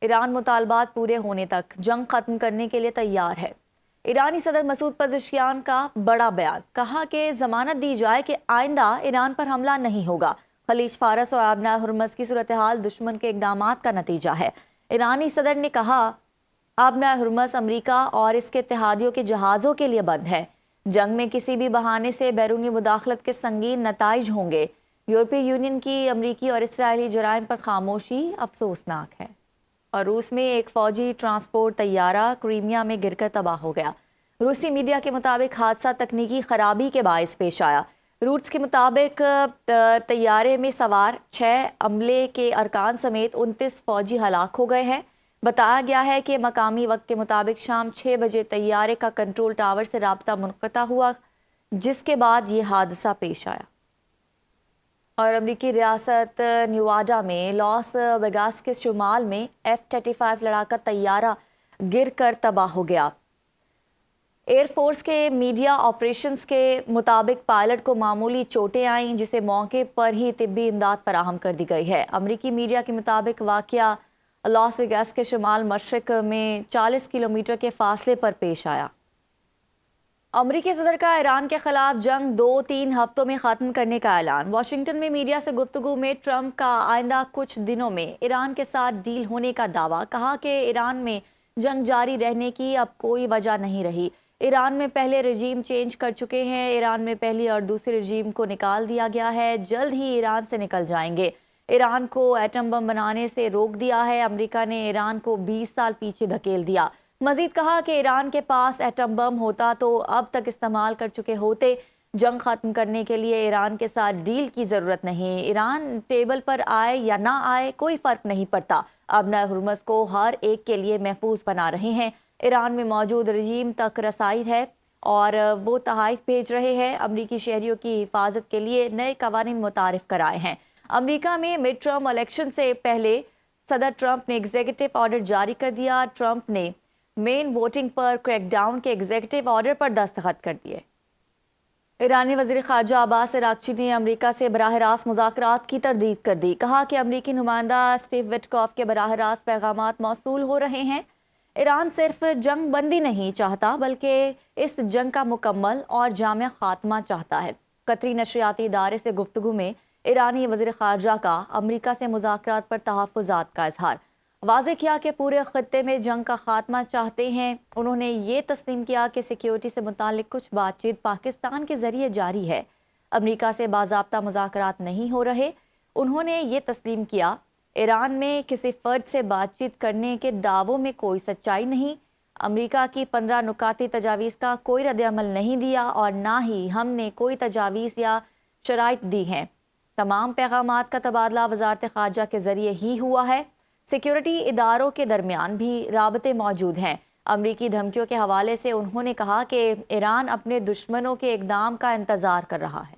ایران مطالبات پورے ہونے تک جنگ ختم کرنے کے لیے تیار ہے۔ ایرانی صدر مسعود پزشکیان کا بڑا بیان، کہا کہ ضمانت دی جائے کہ آئندہ ایران پر حملہ نہیں ہوگا۔ خلیج فارس اور آبنائے ہرمز کی صورتحال دشمن کے اقدامات کا نتیجہ ہے۔ ایرانی صدر نے کہا آبنائے ہرمز امریکہ اور اس کے اتحادیوں کے جہازوں کے لیے بند ہے۔ جنگ میں کسی بھی بہانے سے بیرونی مداخلت کے سنگین نتائج ہوں گے۔ یورپی یونین کی امریکی اور اسرائیلی جرائم پر خاموشی افسوسناک ہے۔ اور روس میں ایک فوجی ٹرانسپورٹ طیارہ کرائمیا میں گر کر تباہ ہو گیا۔ روسی میڈیا کے مطابق حادثہ تکنیکی خرابی کے باعث پیش آیا۔ روٹس کے مطابق طیارے میں سوار 6 عملے کے ارکان سمیت 29 فوجی ہلاک ہو گئے ہیں۔ بتایا گیا ہے کہ مقامی وقت کے مطابق شام 6 بجے طیارے کا کنٹرول ٹاور سے رابطہ منقطع ہوا، جس کے بعد یہ حادثہ پیش آیا۔ اور امریکی ریاست نیواڈا میں لاس ویگاس کے شمال میں F-35 لڑاکا طیارہ گر کر تباہ ہو گیا۔ ایئر فورس کے میڈیا آپریشنز کے مطابق پائلٹ کو معمولی چوٹیں آئیں، جسے موقع پر ہی طبی امداد فراہم کر دی گئی ہے۔ امریکی میڈیا کے مطابق واقعہ لاس ویگاس کے شمال مشرق میں 40 کلومیٹر کے فاصلے پر پیش آیا۔ امریکی صدر کا ایران کے خلاف جنگ 2-3 ہفتوں میں ختم کرنے کا اعلان۔ واشنگٹن میں میڈیا سے گفتگو میں ٹرمپ کا آئندہ کچھ دنوں میں ایران کے ساتھ ڈیل ہونے کا دعویٰ، کہا کہ ایران میں جنگ جاری رہنے کی اب کوئی وجہ نہیں رہی۔ ایران میں پہلے رجیم چینج کر چکے ہیں، ایران میں پہلی اور دوسری رجیم کو نکال دیا گیا ہے، جلد ہی ایران سے نکل جائیں گے۔ ایران کو ایٹم بم بنانے سے روک دیا ہے، امریکہ نے ایران کو 20 سال پیچھے دھکیل دیا۔ مزید کہا کہ ایران کے پاس ایٹم بم ہوتا تو اب تک استعمال کر چکے ہوتے۔ جنگ ختم کرنے کے لیے ایران کے ساتھ ڈیل کی ضرورت نہیں، ایران ٹیبل پر آئے یا نہ آئے کوئی فرق نہیں پڑتا۔ آبنائے ہرمز کو ہر ایک کے لیے محفوظ بنا رہے ہیں۔ ایران میں موجود رجیم تک رسائی ہے اور وہ تحائف بھیج رہے ہیں۔ امریکی شہریوں کی حفاظت کے لیے نئے قوانین متعارف کرائے ہیں۔ امریکہ میں مڈ ٹرم الیکشن سے پہلے صدر ٹرمپ نے ایگزیکٹو آرڈر جاری کر دیا۔ ٹرمپ نے مین ووٹنگ پر کریک ڈاؤن کے ایگزیکٹو آرڈر پر دستخط کر دیے۔ ایرانی وزیر خارجہ عباس عراقچی نے امریکہ سے براہ راست مذاکرات کی تردید کر دی، کہا کہ امریکی نمائندہ اسٹیو وٹکاف کے براہ راست پیغامات موصول ہو رہے ہیں۔ ایران صرف جنگ بندی نہیں چاہتا بلکہ اس جنگ کا مکمل اور جامع خاتمہ چاہتا ہے۔ قطری نشریاتی ادارے سے گفتگو میں ایرانی وزیر خارجہ کا امریکہ سے مذاکرات پر تحفظات کا اظہار۔ واضح کیا کہ پورے خطے میں جنگ کا خاتمہ چاہتے ہیں۔ انہوں نے یہ تسلیم کیا کہ سیکیورٹی سے متعلق کچھ بات چیت پاکستان کے ذریعے جاری ہے، امریکہ سے باضابطہ مذاکرات نہیں ہو رہے۔ انہوں نے یہ تسلیم کیا ایران میں کسی فرد سے بات چیت کرنے کے دعووں میں کوئی سچائی نہیں، امریکہ کی 15 نکاتی تجاویز کا کوئی رد عمل نہیں دیا اور نہ ہی ہم نے کوئی تجاویز یا شرائط دی ہیں۔ تمام پیغامات کا تبادلہ وزارت خارجہ کے ذریعے ہی ہوا ہے۔ سیکیورٹی اداروں کے درمیان بھی رابطے موجود ہیں۔ امریکی دھمکیوں کے حوالے سے انہوں نے کہا کہ ایران اپنے دشمنوں کے اقدام کا انتظار کر رہا ہے۔